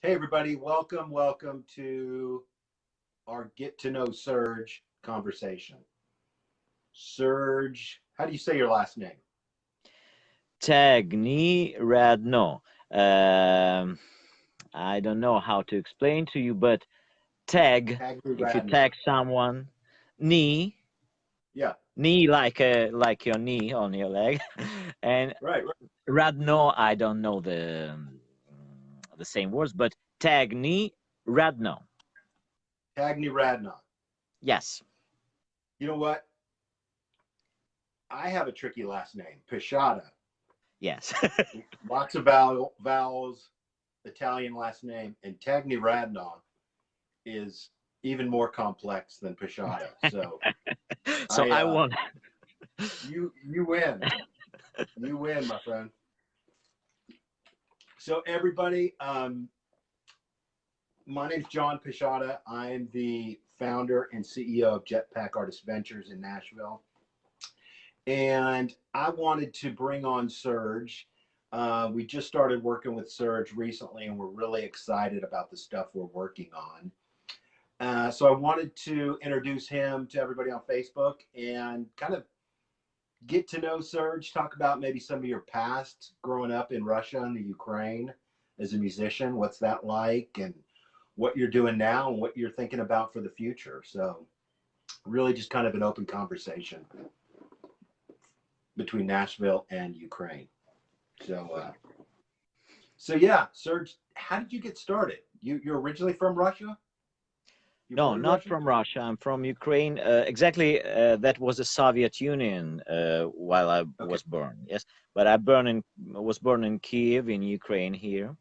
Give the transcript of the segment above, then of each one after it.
Hey everybody, welcome to our Get to Know Serge conversation. Serge, how do you say your last name? Tiagniryadno. Um, I don't know how to explain to you, but tag, if you Tiagniryadno. tag someone, knee, Yeah, knee like your knee on your leg, and right. radno, I don't know the same words, but tag knee, radno. Tiagniryadno. Yes, You know what? I have a tricky last name, Pashada. yes. Lots of vowels, Italian last name, and Tiagniryadno is even more complex than Pashada. So So I, I uh, won. you win, you win, my friend. So everybody, my name is John Pashada. I'm the founder and CEO of Jetpack Artist Ventures in Nashville. And I wanted to bring on Serge. We just started working with Serge recently, and we're really excited about the stuff we're working on. So I wanted to introduce him to everybody on Facebook and kind of get to know Serge, talk about maybe some of your past growing up in Russia and the Ukraine as a musician. What's that like? And what you're doing now and what you're thinking about for the future. So really just kind of an open conversation between Nashville and Ukraine. So yeah, Serge, how did you get started? You're originally from Russia? You're No, born in not Russia? from Russia. I'm from Ukraine. Exactly, that was the Soviet Union while I Okay. was born. Yes, but was born in Kiev in Ukraine here.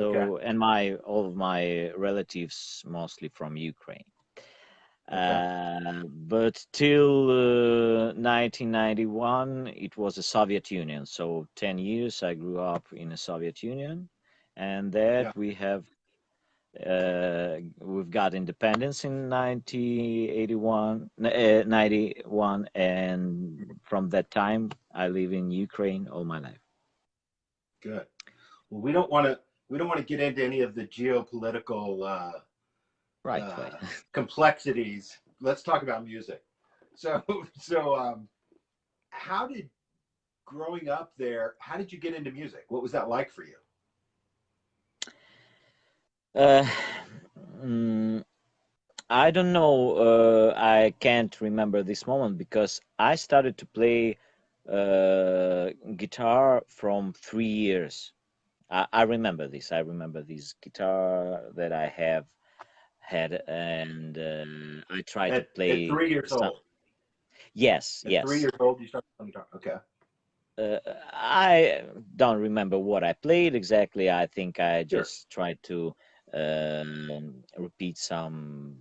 Okay. So, and my all of my relatives mostly from Ukraine. Okay. But till 1991, it was the Soviet Union. So 10 years I grew up in the Soviet Union, and Yeah. that we've got independence in 91, and from that time I live in Ukraine all my life. Good. Well, we don't want to get into any of the geopolitical Right, right. uh, complexities. Let's talk about music. So, so how did growing up there? How did you get into music? What was that like for you? Uh, mm, I don't know. I can't remember this moment because I started to play guitar from 3 years. I remember this. I remember this guitar that I have had, and I tried to At play 3 years some. old. Yes, At three yes. years old, you started playing guitar. Okay. Uh, I don't remember what I played exactly. I think I Sure. just tried to repeat some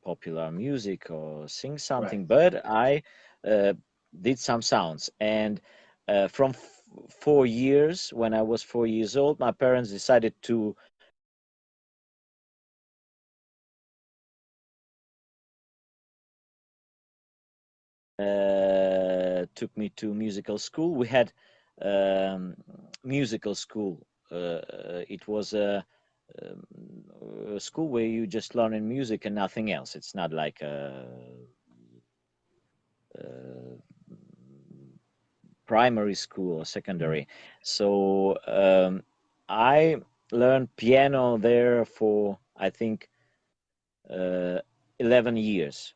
popular music or sing Right. something, but I uh, did some sounds. And from 4 years, when I was 4 years old, my parents decided to took me to musical school. We had um, musical school. It was um, a school where you just learn in music and nothing else. It's not like a primary school or secondary. So I learned piano there for I think uh, 11 years.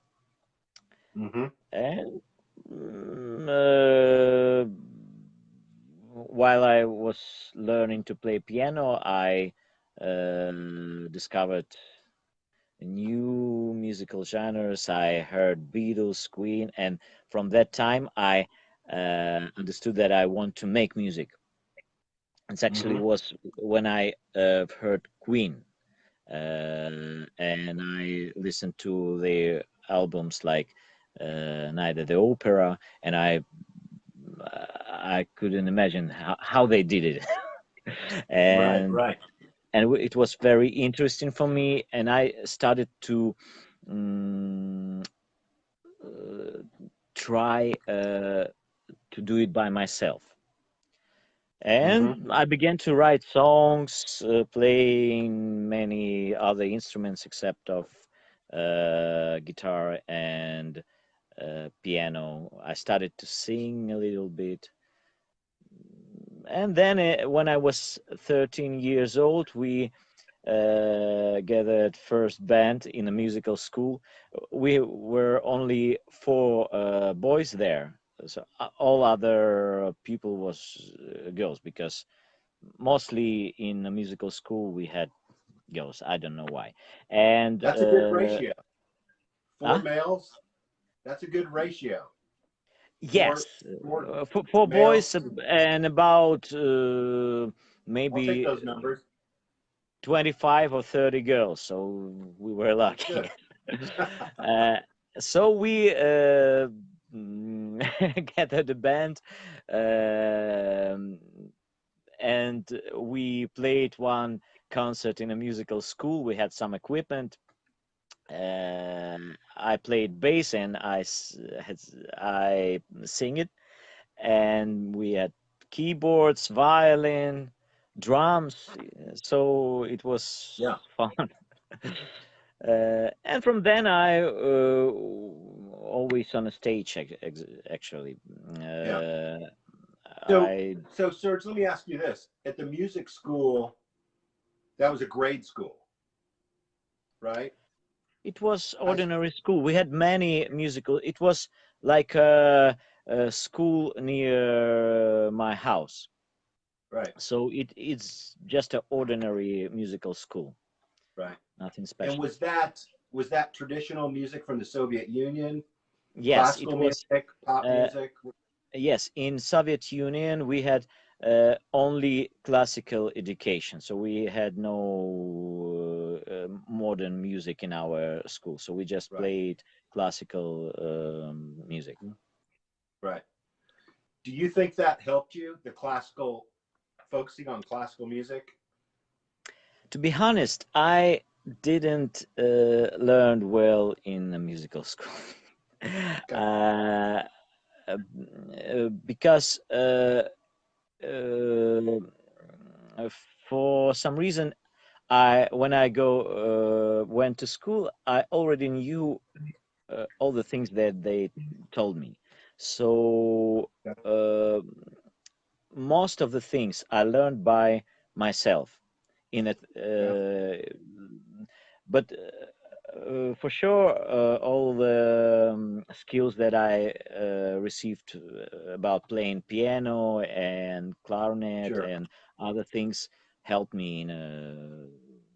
Mm-hmm. And uh, while I was learning to play piano, I discovered new musical genres. I heard Beatles, Queen, and from that time I understood that I want to make music. It actually Mm-hmm. was when I heard Queen, and I listened to their albums like Night at the Opera, and I couldn't imagine how they did it. Right. and Right. it was very interesting for me, and I started to um, try to do it by myself. Mm-hmm. And I began to write songs, playing many other instruments except of guitar and piano. I started to sing a little bit. And then when I was 13 years old, we gathered first band in a musical school. We were only four boys there. So all other people was girls, because mostly in a musical school we had girls. I don't know why. And That's a good ratio. Four ah, males. That's a good ratio. yes, Four for boys, males. and about I'll take maybe those numbers. 25 or 30 girls. So we were lucky. Good. uh, so we gathered a band, um, and we played one concert in a musical school. We had some equipment. I played bass, and I sing it, and we had keyboards, violin, drums. So it was Yeah. fun. And from then I always on a stage, actually. Yeah. Uh, So, I so Serge, let me ask you this: at the music school, that was a grade school, right? It was High ordinary school, school. We had many musical. It was like a school near my house. right? So it's just an ordinary musical school, Right. nothing And special. was that traditional music from the Soviet Union? Yes, it Classical was. music, pop Uh, music? yes, in Soviet Union we had only classical education, so we had no modern music in our school. So we just Right. played classical music. Right. Do you think that helped you, the classical, focusing on classical music? To be honest, I didn't learn well in a musical school. Okay. uh, because uh, for some reason, I when I go went to school, I already knew all the things that they told me. So Okay. uh, most of the things I learned by myself in it. Yeah. But for sure, all the skills that I received about playing piano and clarinet Sure. and other things helped me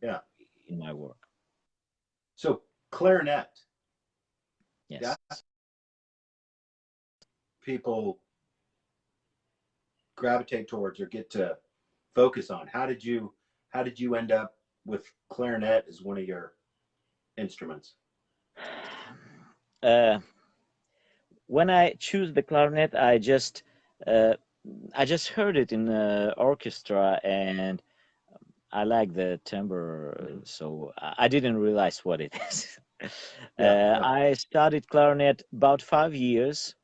Yeah. in my work. So clarinet, Yes. that's people gravitate towards or get to focus on. How did you end up with clarinet as one of your instruments? Uh, when I choose the clarinet, uh, I just heard it in the orchestra, and I like the timbre, so I didn't realize what it is. Yeah, yeah. I studied clarinet about 5 years.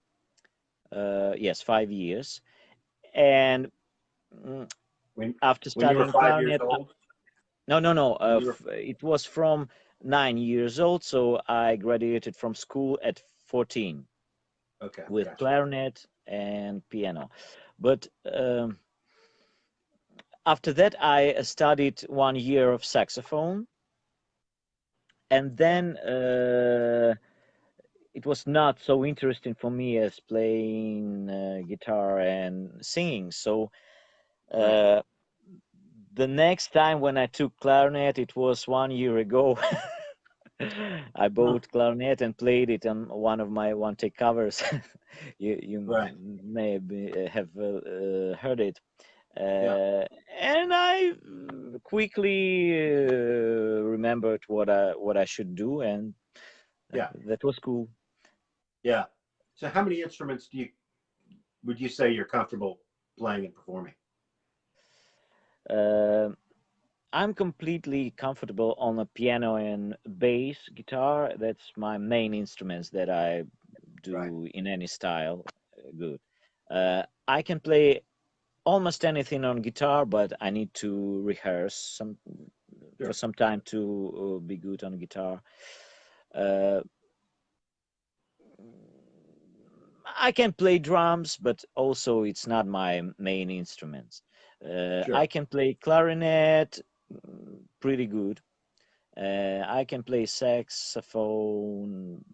Yes, 5 years. And mm, When after when you were studying 5 years clarinet, old, no, no, no. when you were It was from 9 years old, so I graduated from school at 14 okay, with gotcha. clarinet and piano. But after that, I studied 1 year of saxophone, and Yeah, then it was not so interesting for me as playing guitar and singing. So right. uh, the next time when I took clarinet, it was 1 year ago. I Huh, bought clarinet and played it on one of my one take covers. You right. may have heard it. Yeah, And I quickly remembered what I should do, and yeah, that was cool. yeah. So how many instruments would you say you're comfortable playing and performing? Uh, I'm completely comfortable on a piano and bass guitar. That's my main instruments that I Right. do in any style. Good. I can play. almost anything on guitar, but I need to rehearse for Sure. some time to be good on guitar. Uh, I can play drums, but also it's not my main instruments. I Sure. can play clarinet pretty good. I can play saxophone,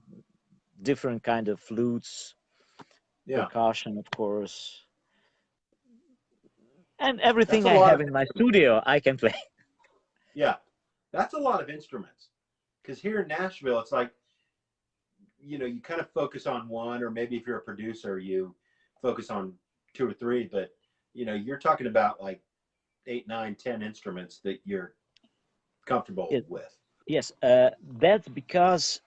different kind of flutes, Yeah. percussion, of course, and That's everything a I lot have of in my instruments. studio, I can play. Yeah. That's a lot of instruments. Because here in Nashville, it's like, you kind of focus on one, or maybe if you're a producer, you focus on two or three, but you're talking about like eight, nine, 10 instruments that you're comfortable Yes, with. yes, that's because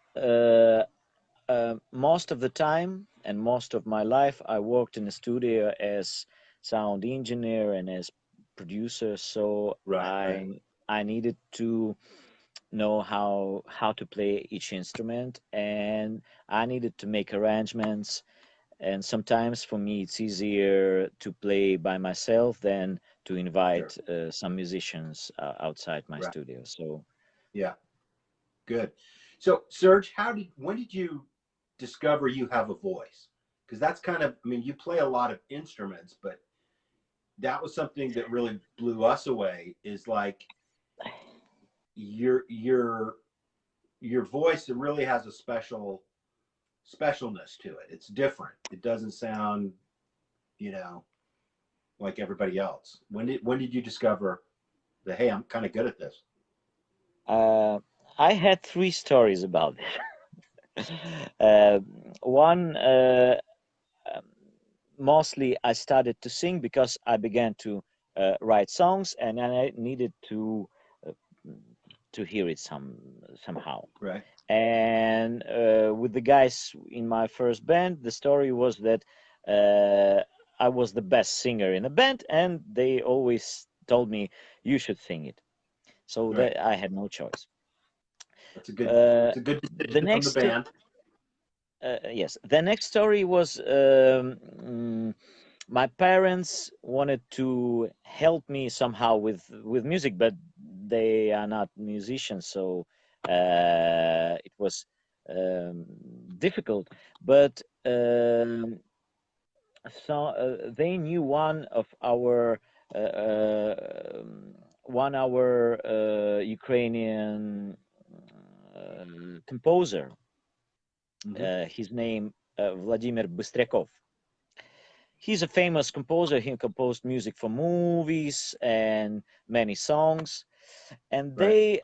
most of the time and most of my life, I worked in a studio as sound engineer and as producer. So Right, right. I needed to know how to play each instrument, and I needed to make arrangements. And sometimes for me, it's easier to play by myself than to Sure. invite some musicians outside my Right. studio. So Yeah. Good. So, Serge, when did you discover you have a voice? Because that's kind of, I mean, you play a lot of instruments, but that was something that really blew us away. Is like your your your voice really has a specialness to it. It's different. It doesn't sound, you know, like everybody else. When did you discover that? Hey, I'm kind of good at this. uh, I had three stories about this. Uh, one, um, mostly I started to sing because I began to write songs, and I needed uh, to hear it somehow. Right. And with the guys in my first band, the story was that I was the best singer in the band, and they always told me you should sing it. So Right. that I had no choice. That's a good. Uh, It's a good the decision from the next band. Yes, the next story was my parents wanted to help me somehow with music, but they are not musicians, so it was um, difficult. But so they knew uh, uh, one our Ukrainian composer. Hmm. His name Vladimir Bystryakov. He's a famous composer. He composed music for movies and many songs. And Right. they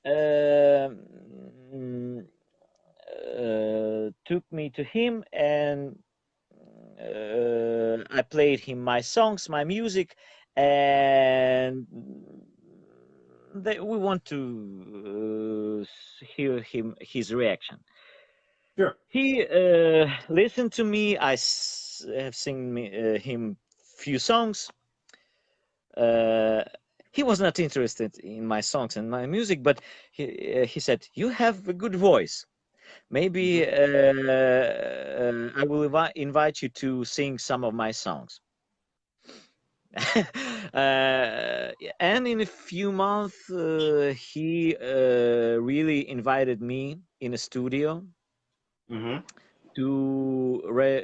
took me to him, and I played him my songs, my music, and we want to hear his reaction. Sure. He listened to me. Have sing him few songs. Uh, he was not interested in my songs and my music, but he said, "You have a good voice. Hmm. Maybe I will invite you to sing some of my songs." And in a few months, he really invited me in a studio Hmm. to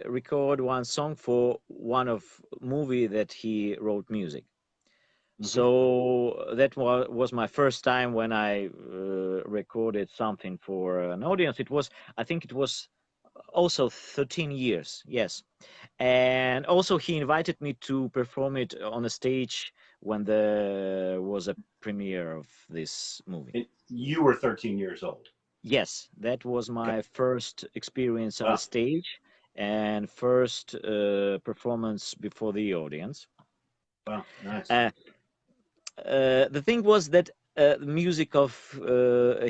record one song for one of movie that he wrote music. Hmm. So that was my first time when I recorded something for an audience. I think it was also 13 years, yes. And also he invited me to perform it on a stage when there was a premiere of this movie. And you were 13 years old. Yes, that was Okay. my first experience on the Wow. stage and first performance before the audience. Wow. Nice. Uh, the thing was that music of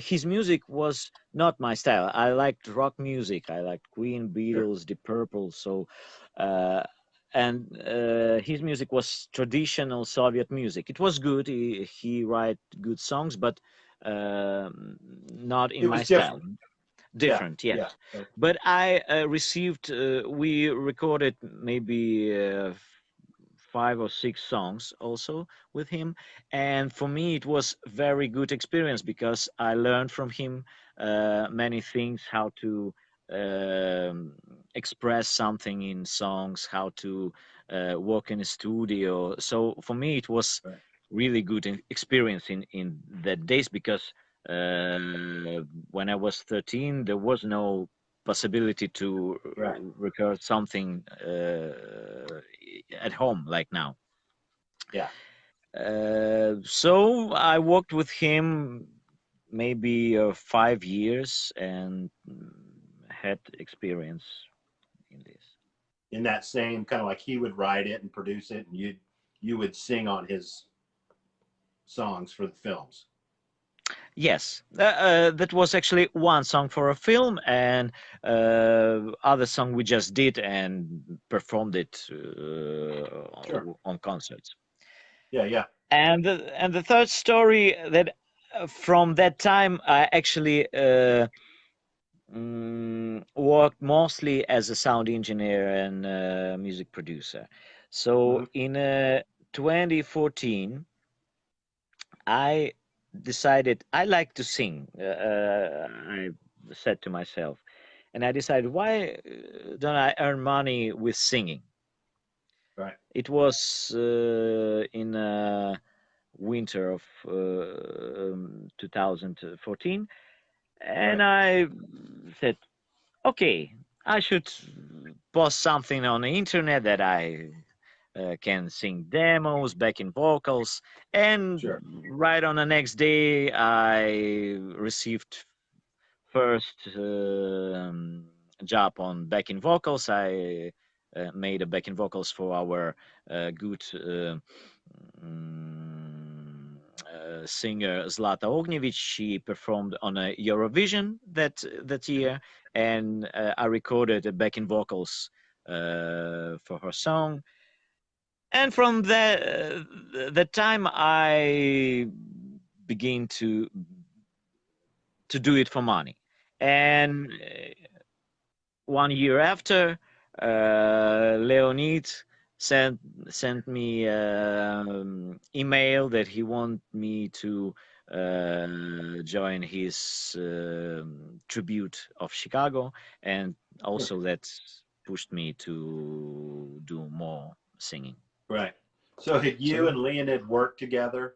his music was not my style. I liked rock music. I liked Queen, Sure. Beatles, Deep Purple. So, uh, and his music was traditional Soviet music. It was good. He write good songs, but not in It my was style. different. Yeah. Different, yes. Yeah. But I received. We recorded maybe 5 or 6 songs also with him, and for me it was very good experience because I learned from him many things, how to um, express something in songs, how to work in a studio. So for me it was Right. really good experience in that days because uh, when I was 13 there was no possibility to Right. record something at home like now. Yeah. So I worked with him maybe 5 years and had experience in this. In that same kind of like he would write it and produce it, and you would sing on his songs for the films. Yes, that was actually one song for a film, and other song we just did and performed it Sure. on concerts. Yeah. Yeah. And the third story that from that time I actually worked mostly as a sound engineer and music producer. So Hmm. in 2014, I decided I like to sing. I said to myself, and I decided, why don't I earn money with singing? Right. It was in winter of 2014, and Right. I said, okay, I should post something on the internet that I can sing demos, backing vocals, and Sure. right on the next day, I received first job on backing vocals. I made a backing vocals for our good mm, singer Zlata Ognjevic. She performed on a Eurovision that year, and I recorded a backing vocals for her song. And from the time I begin to do it for money. And 1 year after, Leonid sent sent me email that he want me to join his tribute of Chicago, and Sure. also that pushed me to do more singing. Right. So had you So and Leonid worked together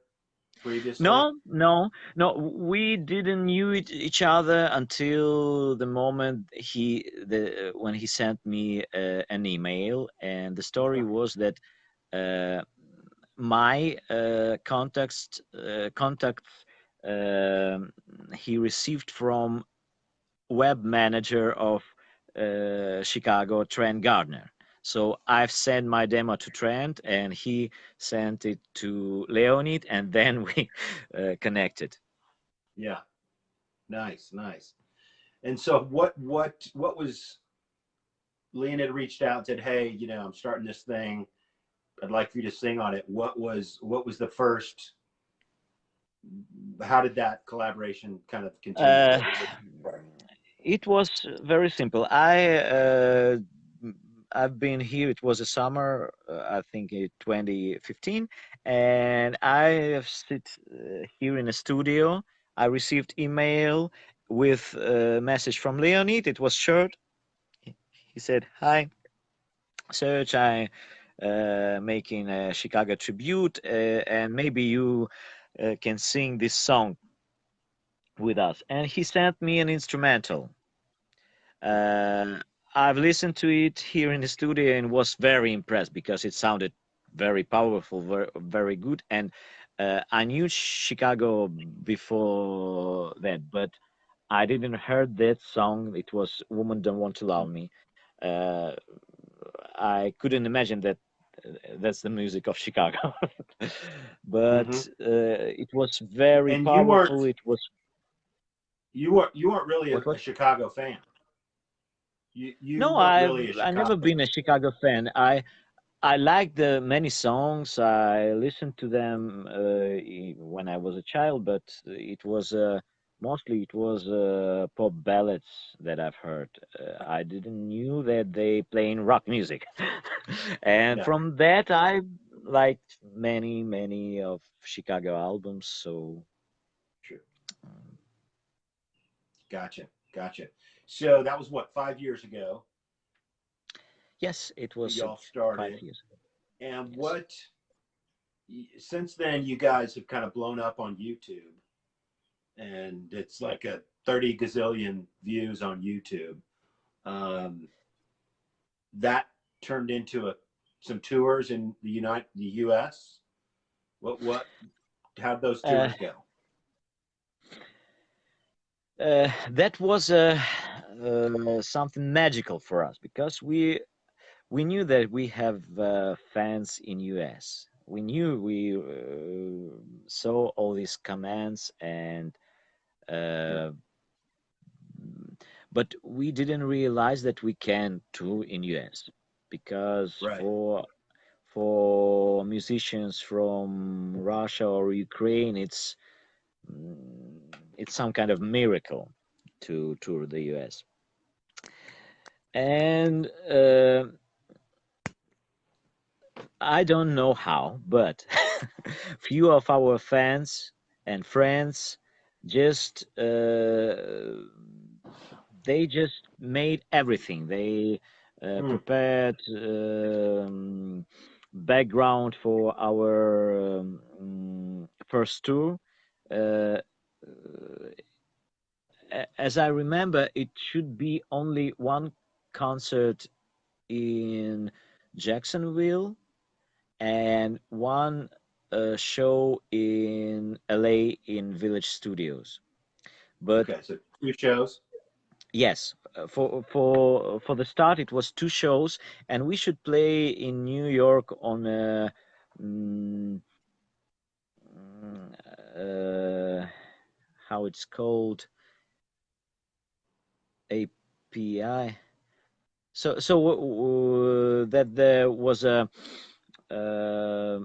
previously? no, no, no. We didn't knew each other until the moment when he sent me an email, and the story Okay. was that uh, my contacts um he received from web manager of Chicago, Trent Gardner. So I've sent my demo to Trent, and he sent it to Leonid, and then we connected. Yeah. Nice. Nice. And so what was Leonid reached out and said, "Hey, I'm starting this thing. I'd like for you to sing on it." What was the first? How did that collaboration kind of continue? Uh, What it was very simple. I've been here. It was a summer, I think, in 2015, and I have sit here in a studio. I received email with a message from Leonid. It was short. He said, "Hi, Serge. I making a Chicago tribute, and maybe you can sing this song with us." And he sent me an instrumental. Right. Uh, I've listened to it here in the studio and was very impressed because it sounded very powerful, very good. And I knew Chicago before that, but I didn't heard that song. It was "Woman Don't Want to Love Me." Uh, I couldn't imagine that that's the music of Chicago, Mm-hmm. but it was very And you powerful. weren't It was you weren't really what a was Chicago fan. You no, weren't I've really a I Chicago never fan. been a Chicago fan. I like the many songs. I listened to them when I was a child, but it was mostly it was pop ballads that I've heard. I didn't knew that they play in rock music, and Yeah. from that I liked many of Chicago albums. So Sure. um, Gotcha. Gotcha. So that was what, 5 years ago yes, it that was y'all 5 started. years ago. And Yes. what, since then, you guys have kind of blown up on YouTube, and it's like a 30 gazillion views on YouTube. Um, that turned into some tours in the U.S. What how'd those Uh, tours go? that was something magical for us because we knew that we have fans in US. We knew we saw all these commands and Sure. uh, but we didn't realize that we can tour in US because Right. for musicians from Russia or Ukraine, mm, it's some kind of miracle to tour the US. And I don't know how, but few of our fans and friends just they just made everything. They Mm. prepared background for our first tour. Uh, as I remember, it should be only one concert in Jacksonville and one show in LA in Village Studios. But Okay. So 2 shows. yes, for the start it was two shows, and we should play in New York on a mm, uh, how it's called, API. That there was a uh,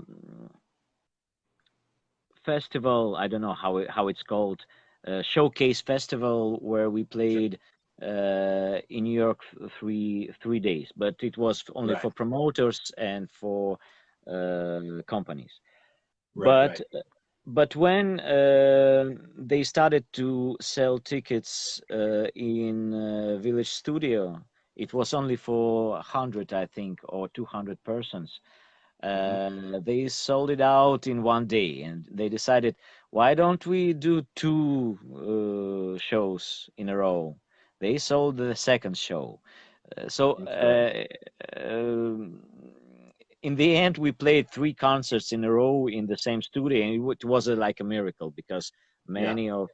festival. I don't know how it's called, showcase festival where we Sure. played in New York 3 days, but it was only Right. for promoters and for companies. Right. But Right. when they started to sell tickets in Village Studio, it was only for 100, I think, or 200 persons. Hmm. They sold it out in one day, and they decided, why don't we do two shows in a row? They sold the second show. So Incredible. um, in the end, we played three concerts in a row in the same studio, and it was like a miracle because Yeah. many of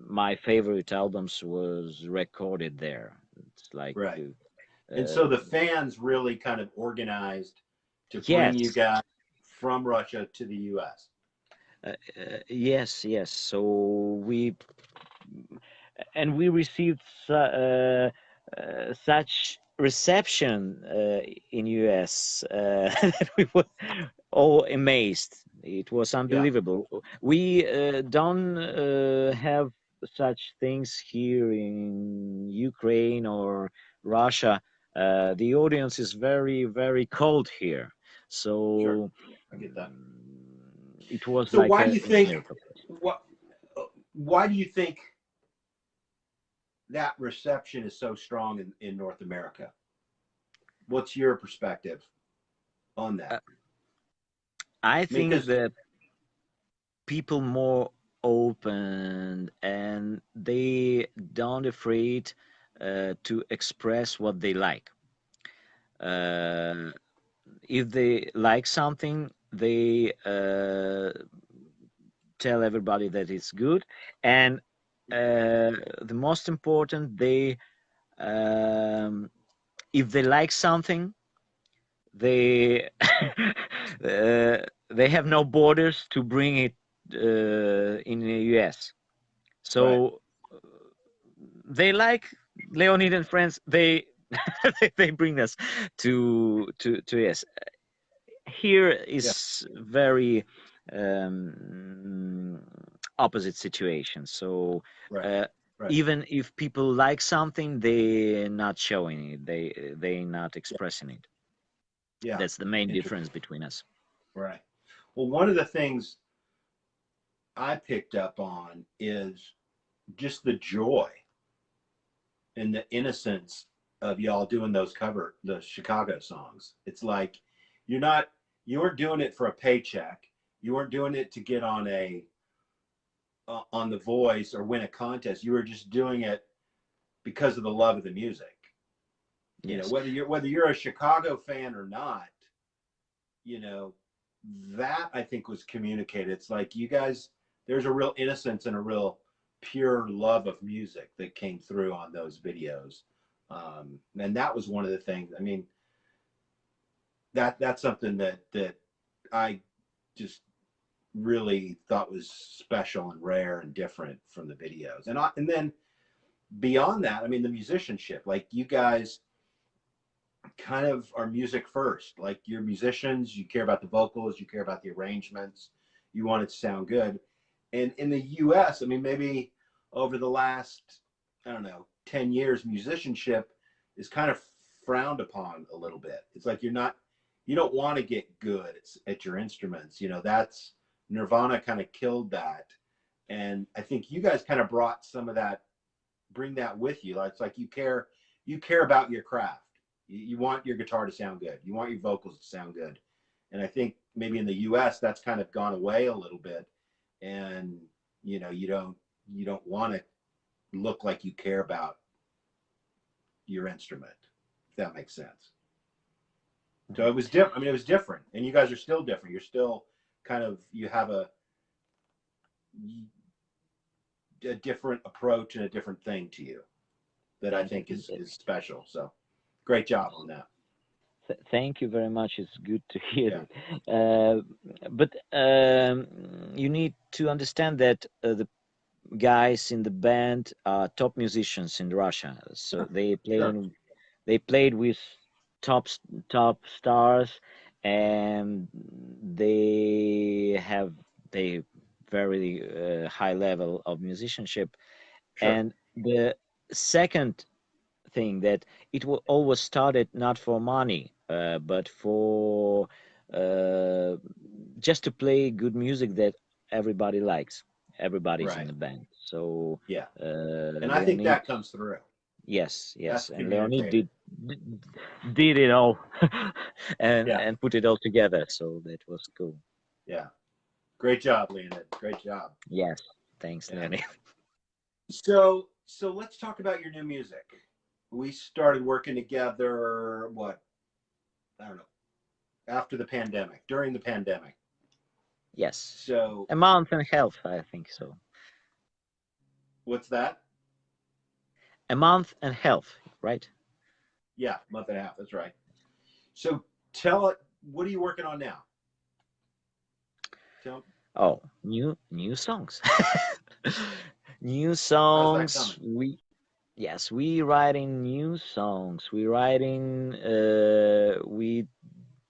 my favorite albums was recorded there. It's like Right. And so the fans really kind of organized to bring you yes. guys from Russia to the U.S. Yes. So we we received such reception in US that we were all amazed. It was Yeah. unbelievable. We don't have such things here in Ukraine or Russia. The audience is very cold here, Sure. so I get that. it was So like why do you a think miracle. what why do you think that reception is so strong in North America? What's your perspective on that? Uh, I I mean, think because that people more open and they don't afraid to express what they like. Uh, if they like something, they tell everybody that it's good, and the most important, they if they like something, they they have no borders to bring it in the US. right, So they like Leonid and Friends. They they bring us to yes. Here yeah, is very um, opposite situation. So right, uh, right, even if people like something, they're not showing it. They not yeah, expressing it. Yeah. That's the main Interesting. difference between us. Right. Well, one of the things I picked up on is just the joy and the innocence of y'all doing the Chicago songs. It's like you're not you weren't doing it for a paycheck. You weren't doing it to get on The Voice or win a contest. You were just doing it because of the love of the music. You know, Yes. whether you're a Chicago fan or not, you know, that I think was communicated. It's like you guys, there's a real innocence and a real pure love of music that came through on those videos. And that was one of the things. I mean, that's something that I just really thought was special and rare and different from the videos. And then beyond that, I mean, the musicianship, like you guys kind of are music first. Like you're musicians, you care about the vocals, you care about the arrangements, you want it to sound good. And in the US, I mean, maybe over the last, I don't know, 10 years, musicianship is kind of frowned upon a little bit. It's like you don't want to get good at your instruments. You know, that's Nirvana kind of killed that. And I think you guys kind of brought some of that, bring that with you. It's like you care about your craft. You want your guitar to sound good. You want your vocals to sound good. And I think maybe in the US that's kind of gone away a little bit. And you know, you don't want to look like you care about your instrument, if that makes sense. So it was different. I mean, it was different. And you guys are still different. You're still kind of you have a different approach and a different thing to you that I think is special. So great job on that. Thank you very much. It's good to hear Yeah. that. But you need to understand that the guys in the band are top musicians in Russia. So Sure. Sure. they played with top top stars, and they have a very high level of musicianship. Sure. And the second thing that always started not for money, but for uh, just to play good music that everybody likes. Everybody's in Right. the band. So Yeah. And I think Leonid, that comes through. yes, That's yes, and Leonid communicated. did did it all Yeah. and put it all together. So that was cool. Yeah. Great job, Leonid. Great job. Yes, thanks, Yeah. Leonid. So let's talk about your new music. We started working together, what, I don't know, after the pandemic, during the pandemic. Yes, So a month and a half, I think so. what's that? A month and a half, right? Yeah, month and a half. That's right. So tell it, what are you working on now? Tell, Oh, new songs. New how's that coming? songs. We writing new songs. We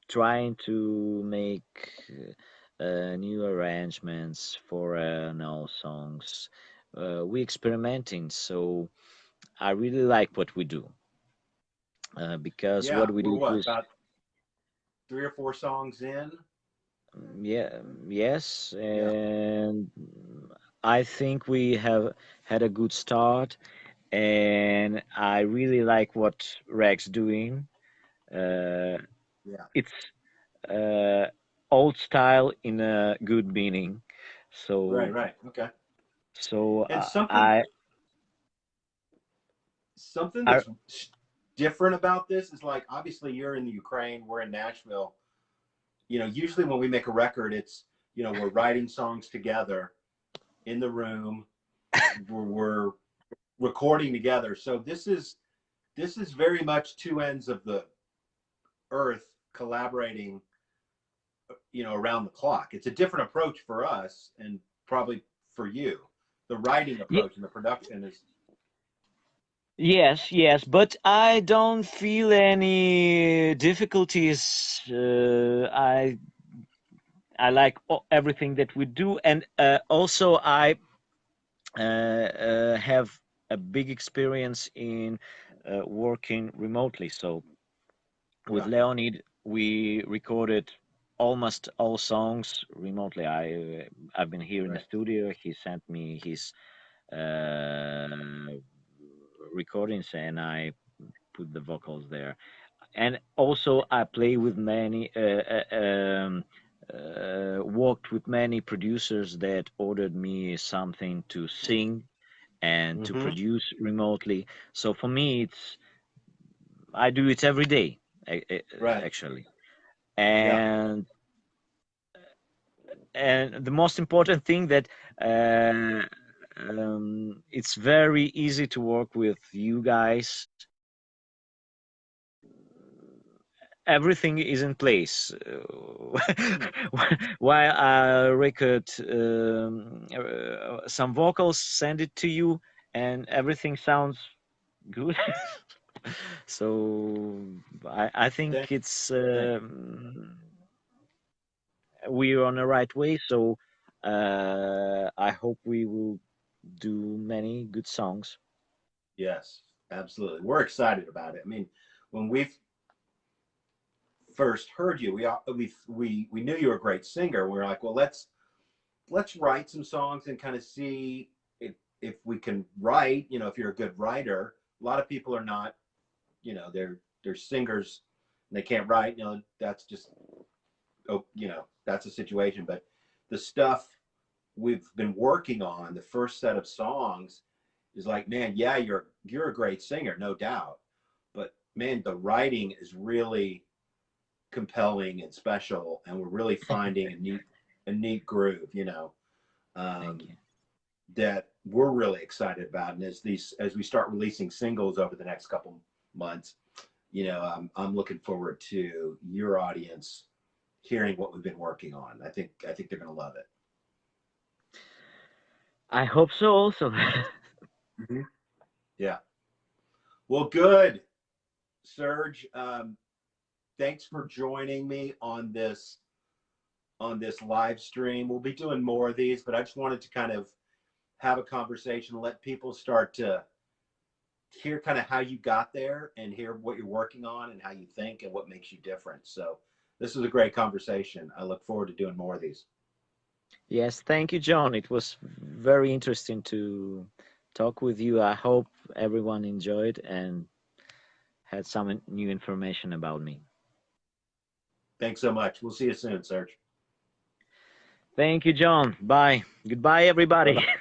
trying to make new arrangements for no songs. We experimenting, so I really like what we do because Yeah, what we we're did what, was about 3 or 4 songs in? yeah, yes, Yeah, and I think we have had a good start, and I really like what Rex doing. Uh, yeah. it's uh, old style in a good meaning. Right, So right. Okay. so And something I that's different about this is like obviously you're in the Ukraine, we're in Nashville. You know, usually when we make a record, it's we're writing songs together in the room. We're recording together. So this is very much two ends of the earth collaborating, around the clock. It's a different approach for us and probably for you. The writing Ye- approach and the production is yes, yes, but I don't feel any difficulties. I like everything that we do, and also I have a big experience in working remotely. So with yeah, Leonid, we recorded almost all songs remotely. I've been here in the Right. studio. He sent me his uh, recordings, and I put the vocals there. And also, I play with many, worked with many producers that ordered me something to sing and to Mm-hmm. produce remotely. So for me, I do it every day, Right. actually. Yeah. And the most important thing that uh, it's very easy to work with you guys. Everything is in place. While I record some vocals, send it to you, and everything sounds good. So I Thank, think it's thank. we're on the right way. So I hope we will do many good songs. Yes, absolutely. We're excited about it. I mean, when we first heard you, we knew you were a great singer. We were like, well, let's write some songs and kind of see if we can write. You know, if you're a good writer, a lot of people are not. You know, they're singers and they can't write. You know, that's just that's a situation. But the stuff we've been working on, the first set of songs, is like, man, yeah, you're a great singer, no doubt, but man, the writing is really compelling and special, and we're really finding a neat groove, Thank um, you. that we're really excited about. And as we start releasing singles over the next couple months, I'm looking forward to your audience hearing what we've been working on. I think they're going to love it. I hope so also. Mm-hmm. Yeah. Well, good, Serge. Thanks for joining me on this live stream. We'll be doing more of these, but I just wanted to kind of have a conversation, let people start to hear kind of how you got there and hear what you're working on and how you think and what makes you different. So this was a great conversation. I look forward to doing more of these. Yes, thank you, John. It was very interesting to talk with you. I hope everyone enjoyed and had some new information about me. Thanks so much. We'll see you soon, Serge. Thank you, John. Bye. Goodbye, Bye everybody. bye.